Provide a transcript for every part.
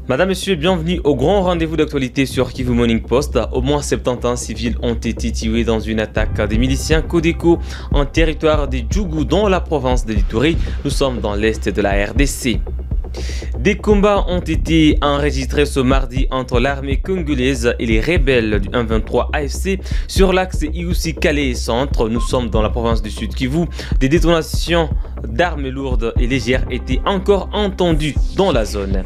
Madame, Monsieur, bienvenue au grand rendez-vous d'actualité sur Kivu Morning Post. Au moins 71 civils ont été tués dans une attaque des miliciens Codeco en territoire de Djougou dans la province de l'Ituri. Nous sommes dans l'est de la RDC. Des combats ont été enregistrés ce mardi entre l'armée congolaise et les rebelles du 123 AFC sur l'axe Iousi-Calais Centre. Nous sommes dans la province du Sud Kivu. Des détonations d'armes lourdes et légères étaient encore entendues dans la zone.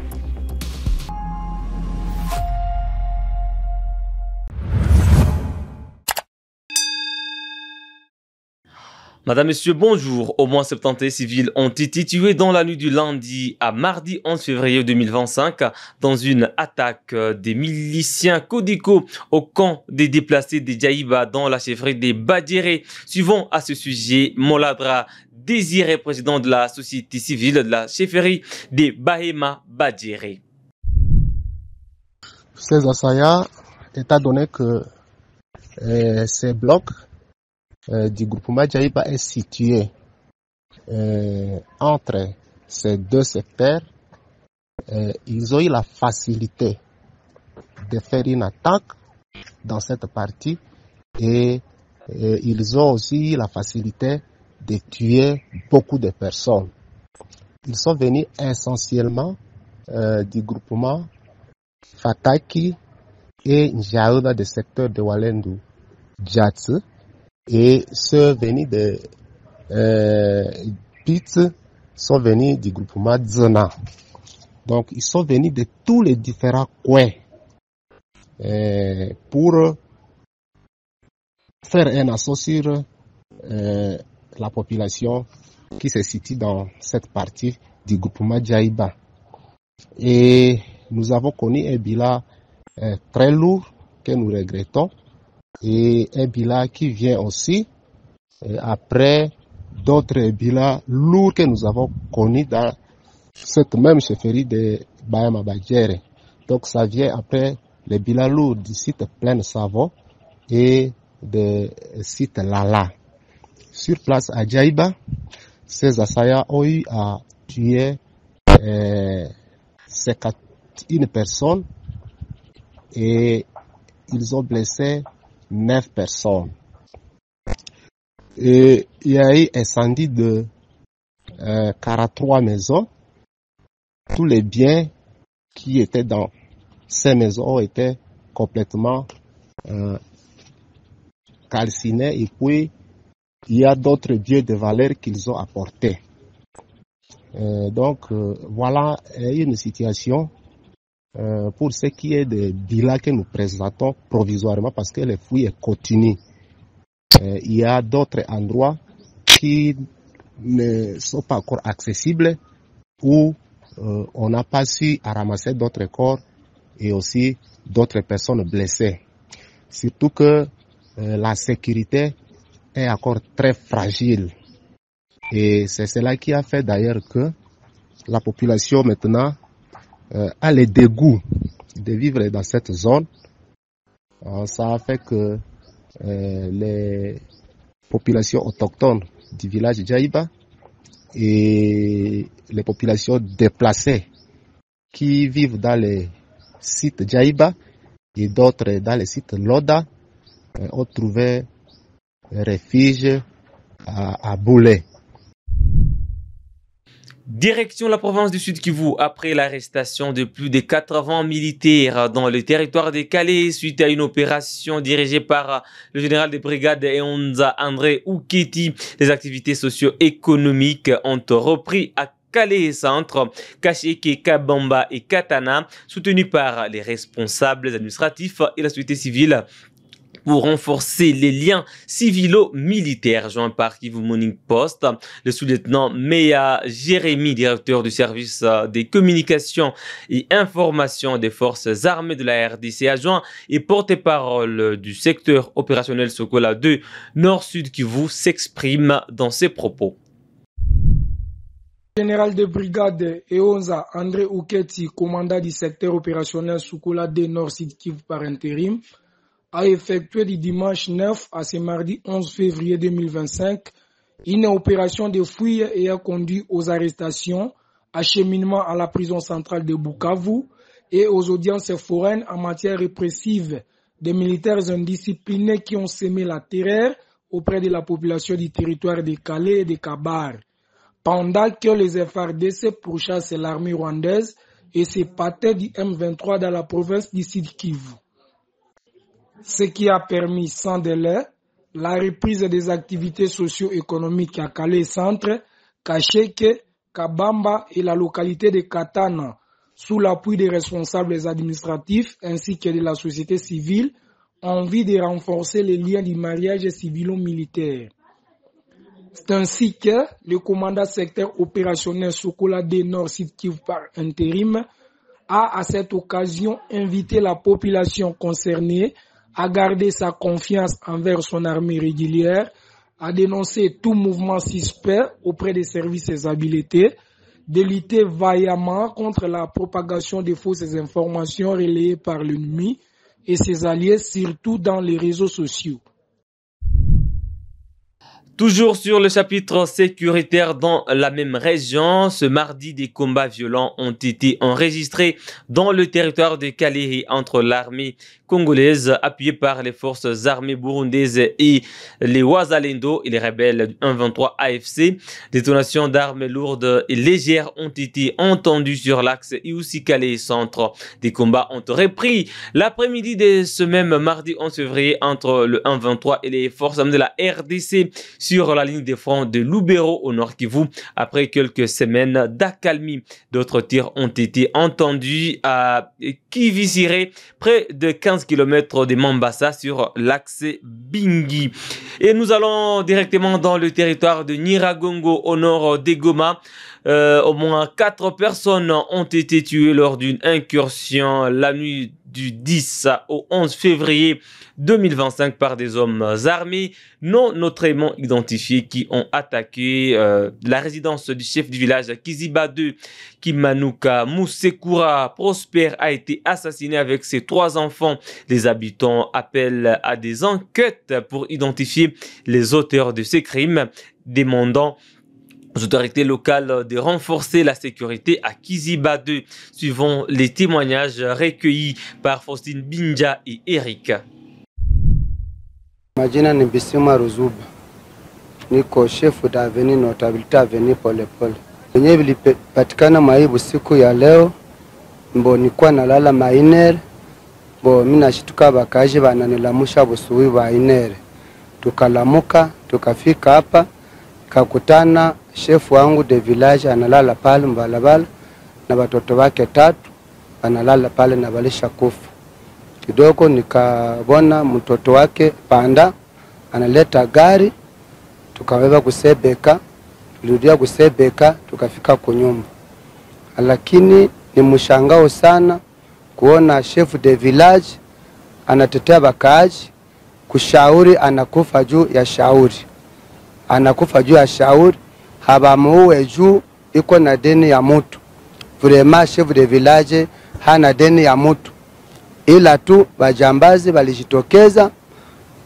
Madame, Monsieur, bonjour. Au moins 70 civils ont été tués dans la nuit du lundi à mardi 11 février 2025 dans une attaque des miliciens Codeco au camp des déplacés de Djaïba dans la chefferie des Badjéré. Suivant à ce sujet, Moladra Désiré, président de la société civile de la chefferie des Bahema Badjéré. Ces assaillants, étant donné que ces blocs du groupement Djaïba est situé entre ces deux secteurs, ils ont eu la facilité de faire une attaque dans cette partie et ils ont aussi eu la facilité de tuer beaucoup de personnes. Ils sont venus essentiellement du groupement Fataki et Njaouda des secteurs de Walendu Djatse. Et ceux venus de Pitz sont venus du groupement Zona. Donc, ils sont venus de tous les différents coins pour faire un assaut sur la population qui se situe dans cette partie du groupement Djaïba. Et nous avons connu un bilan très lourd que nous regrettons. Et un bilan qui vient aussi après d'autres bilans lourds que nous avons connus dans cette même chefferie de Bahema Badjéré. Donc ça vient après les bilans lourds du site Plaine Savo et du site Lala. Sur place à Djaïba, ces assaillants ont eu à tuer 51 personnes et ils ont blessé 9 personnes. Et il y a eu incendie de 43 maisons. Tous les biens qui étaient dans ces maisons ont été complètement calcinés et puis il y a d'autres biens de valeur qu'ils ont apportés. Donc voilà une situation pour ce qui est des bilans que nous présentons provisoirement parce que les fouilles continuent. Il y a d'autres endroits qui ne sont pas encore accessibles où on n'a pas su ramasser d'autres corps et aussi d'autres personnes blessées. Surtout que la sécurité est encore très fragile. Et c'est cela qui a fait d'ailleurs que la population maintenant a le dégoût de vivre dans cette zone. Ça a fait que les populations autochtones du village Djaïba et les populations déplacées qui vivent dans les sites Djaïba et d'autres dans les sites Loda ont trouvé refuge à Boulé. Direction la province du Sud Kivu après l'arrestation de plus de 80 militaires dans le territoire de Calais suite à une opération dirigée par le général de brigade Eonza André Ouketi. Les activités socio-économiques ont repris à Calais Centre, Kacheke, Kabamba et Katana, soutenus par les responsables administratifs et la société civile pour renforcer les liens civilo-militaires. Joint par Kivu Morning Post, le sous-lieutenant Meya Jérémy, directeur du service des communications et informations des forces armées de la RDC, adjoint et porte-parole du secteur opérationnel Sokola 2 Nord-Sud Kivu, s'exprime dans ses propos. Général de brigade Eonza André Ouketi, commandant du secteur opérationnel Sokola 2 Nord-Sud Kivu par intérim, a effectué du dimanche 9 à ce mardi 11 février 2025 une opération de fouille ayant conduit aux arrestations, acheminement à la prison centrale de Bukavu, et aux audiences foraines en matière répressive des militaires indisciplinés qui ont semé la terreur auprès de la population du territoire de Calais et de Kabar, pendant que les FARDC pourchassent l'armée rwandaise et ses patins du M23 dans la province du Sud Kivu. Ce qui a permis sans délai la reprise des activités socio-économiques à Calais Centre, Kacheke, Kabamba et la localité de Katana, sous l'appui des responsables administratifs ainsi que de la société civile, ont envie de renforcer les liens du mariage civilo-militaire. C'est ainsi que le commandant secteur opérationnel Sokola D Nord Sud Kivu par intérim a à cette occasion invité la population concernée à garder sa confiance envers son armée régulière, à dénoncer tout mouvement suspect auprès des services habilités, de lutter vaillamment contre la propagation des fausses informations relayées par l'ennemi et ses alliés, surtout dans les réseaux sociaux. Toujours sur le chapitre sécuritaire dans la même région, ce mardi, des combats violents ont été enregistrés dans le territoire de Kalehe entre l'armée congolaise appuyée par les forces armées burundaises et les Wazalendo et les rebelles du 123 AFC. Détonations d'armes lourdes et légères ont été entendues sur l'axe Iousi-Kalehe Centre. Des combats ont repris l'après-midi de ce même mardi 11 février entre le 123 et les forces armées de la RDC sur la ligne de front de Lubero au nord Kivu. Après quelques semaines d'accalmie, d'autres tirs ont été entendus à Kivisire, près de 15 km de Mambasa sur l'axe Bingi. Et nous allons directement dans le territoire de Nyiragongo au nord de Goma. Au moins 4 personnes ont été tuées lors d'une incursion la nuit du 10 au 11 février 2025 par des hommes armés non notamment identifiés qui ont attaqué la résidence du chef du village Kiziba 2, Kimanuka Musekura Prosper, a été assassiné avec ses 3 enfants. Les habitants appellent à des enquêtes pour identifier les auteurs de ces crimes, demandant aux autorités locales de renforcer la sécurité à Kiziba 2, suivant les témoignages recueillis par Faustine Binja et Eric. Majina ni Bisima Ruzuba, niko shefu da aveni notabilite aveni Polepole. Wenye vilipatikana maibu siku ya leo, mbo nikuwa nalala mainere, mbo mina shituka bakaji bananilamusha busuwi bainere. Tukalamuka, tukafika hapa, kakutana shefu wangu de village analala pale Mbalabala na watoto wake 3 analala pale na balisha kufa. Kidogo nikabona mtoto wake Panda analeta gari, tukaweza kusebeka, tulirudia kusebeka, tukafika kunyumba. Lakini ni mshangao sana kuona chef de village anatetea bakaaji, kushauri anakufa juu ya shauri. Anakufa juu ya shauri, habamuue juu iko na deni ya mtu. Vraiment chef de village hana deni ya mtu. Ila tu bajambazi walijitokeza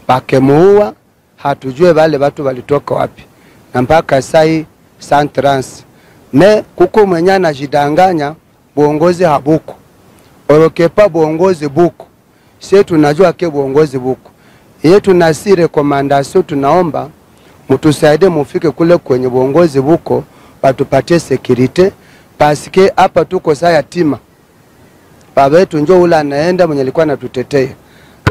bakemuua, hatujue wale watu walitoka wapi. Na mpaka sai sans trans. Me kuko mwenye anajidanganya buongozi habuko. Orokepa buongozi buko. Sisi tunajua ke buongozi buko. Yeye tunasi recommendation tunaomba mtusaidie mufike kule kwenye buongozi buko batupatie security paske hapa tuko saa yatima. Baba yetu njoo ula anaenda mwenye alikuwa anatutetea.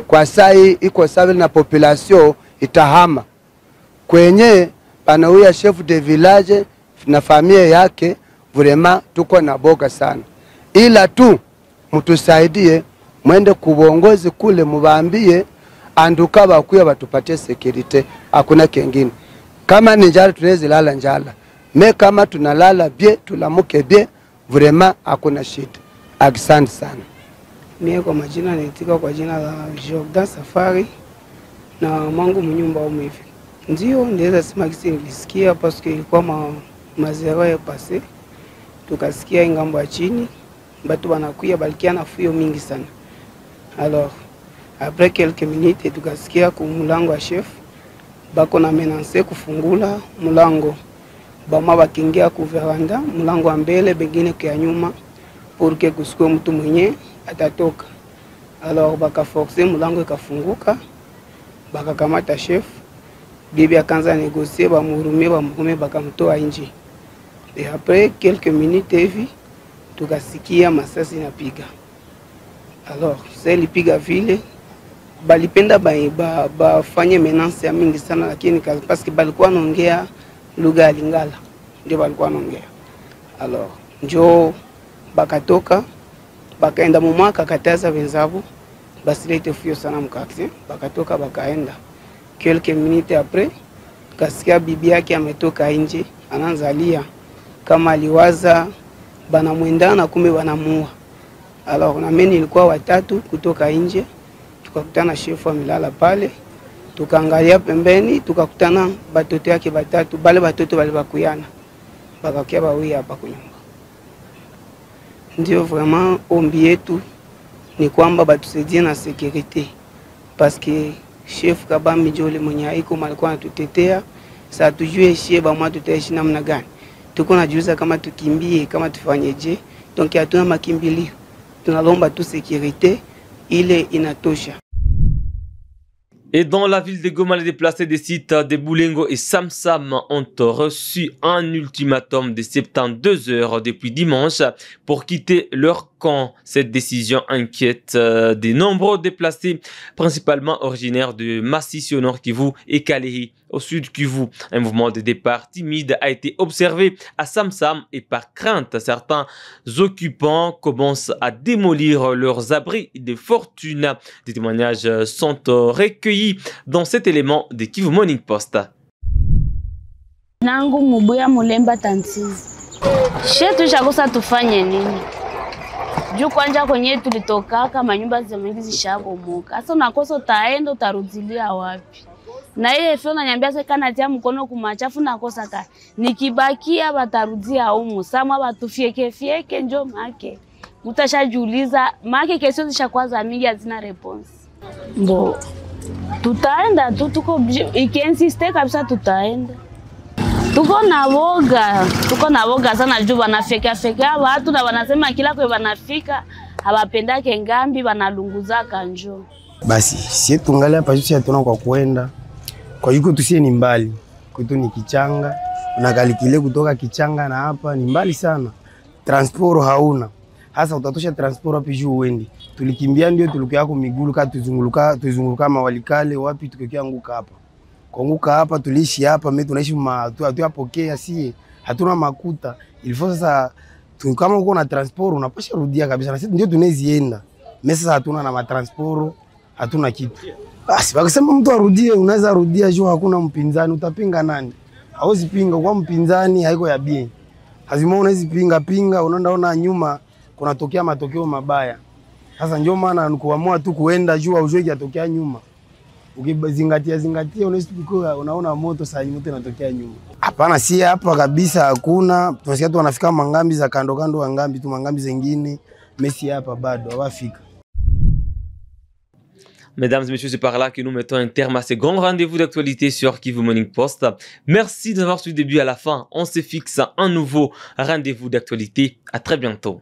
Kwa sai iko sawa na population itahama. Kwenye panauya chef de village na familia yake vraiment tuko na boga sana. Ila tu mtusaidie mwende kuongozi kule mubaambie anduka bakuya batupatie security, hakuna kingine. Kama ni njala tunaweza lala njala. Me kama tunalala bie tulamuke bie vraiment hakuna shida. Asante sana. Mimi kwa majina naitika kwa jina la Jordan Safari na mwangu mnyumba umevi. Ndio ndeza sema kisi nilisikia parce que ilikuwa mazero ya passé. Tukasikia ngambo ya chini batu banakuya balikia na fuyo mingi sana. Alors après quelques minutes tukasikia ku mulango wa chef bako na menanse kufungula mulango. Bama bakingia ku veranda mulango wa mbele bengine kwa nyuma. pour que kusikwe mtu mwenye atatoka. Alors bakaforce mulango ikafunguka, bakakamata chef, bibi akaanza négocier, bamurumie bakamtoa nje. Et après quelques minutes hivi tukasikia masasi napiga. Alors c'est lipiga vile balipenda bafanye menace ya mingi sana, lakini parce que balikuwa naongea lugha ya Lingala, ndio balikuwa naongea. Alors njo bakatoka bakaenda mama akakataza wenzabo basilete fuyo sana mkaksi, bakatoka bakaenda. Quelques minutes après kasikia bibi yake ametoka nje anaanzalia kama aliwaza banamwendana kumbe banamuua. Alors na mimi nilikuwa watatu kutoka nje, tukakutana shefu amelala pale, tukaangalia pembeni tukakutana batoto yake batatu, bale batoto bali bakuyana bakakia bawi hapa kunyumba. Ndio vraiment ombi yetu ni kwamba batusaidie na sécurité, parce que chef Kabambi Jole mwenye haiko malikuwa anatutetea. Sasa tujue shie ba mwa tutaishi namna gani, tuko najiuliza kama tukimbie kama tufanyeje. Donc hatuna makimbilio, tunalomba tu sécurité ile inatosha. Et dans la ville de Goma, les déplacés des sites de Boulengo et Samsam ont reçu un ultimatum de 72 heures depuis dimanche pour quitter leur camp. Cette décision inquiète des nombreux déplacés, principalement originaires de Massissi au nord Kivu et Kalehi au sud Kivu. Un mouvement de départ timide a été observé à Samsam et par crainte, certains occupants commencent à démolir leurs abris de fortune. Des témoignages sont recueillis dans cet élément de Kivu Morning Post. Nangu Mubuya Mulemba Tantizi. Shetu shakosa tufanye nini? Juu kwanja kwenye tulitokaka manyumba zemengi zishabomoka. Sasa unakosa utaenda utarudilia wapi? Na ile fio nanyambia sasa kana tia mkono kumachafu nakosa ka. Nikibakia batarudia humu. Sama batufieke njo make. Mutashajiuliza make kesho zishakwaza mingi hazina response. Bo tutaenda tu, tuko ikiinsiste kabisa tutaenda. Tuko na woga sana juu wanafeka watu na wanasema kila kwa wanafika hawapendake ngambi wanalunguza kanjo. Basi sie tungalia hapa sisi hatuna kwa kuenda. Kwa hiyo tusie ni mbali. Kwetu ni Kichanga. Unakalikile kutoka Kichanga na hapa ni mbali sana. Transport hauna. Hasa utatosha transport wapi juu uende. Tulikimbia ndio tulikia kwa miguu ka tuzunguruka mawalikale wapi tukikia anguka hapa. Kuanguka hapa tuliishi hapa mimi tunaishi hatuyapokea sie hatuna makuta. Ilifo sasa kama uko na transport unapasha rudia kabisa na sisi ndio tunezienda. Mimi sasa hatuna na matransport, hatuna kitu. Basi wakisema mtu arudie unaweza rudia juu hakuna mpinzani, utapinga nani? Hauwezi pinga kwa mpinzani haiko ya bien. Lazima unaweza pinga unaona nyuma kunatokea matokeo mabaya. Sasa ndio maana nikuamua tu kuenda juu aujue yatokea nyuma. Ukizingatia unaweza unaona moto saa moto inatokea nyuma. Hapana, si hapa kabisa hakuna. Tunasikia tu wanafika mangambi za kando wa ngambi tu mangambi zingine. Messi hapa bado hawafika. Mesdames et messieurs, c'est par là que nous mettons un terme à ce grand rendez-vous d'actualité sur Kivu Morning Post. Merci d'avoir suivi du début à la fin. On se fixe un nouveau rendez-vous d'actualité. À très bientôt.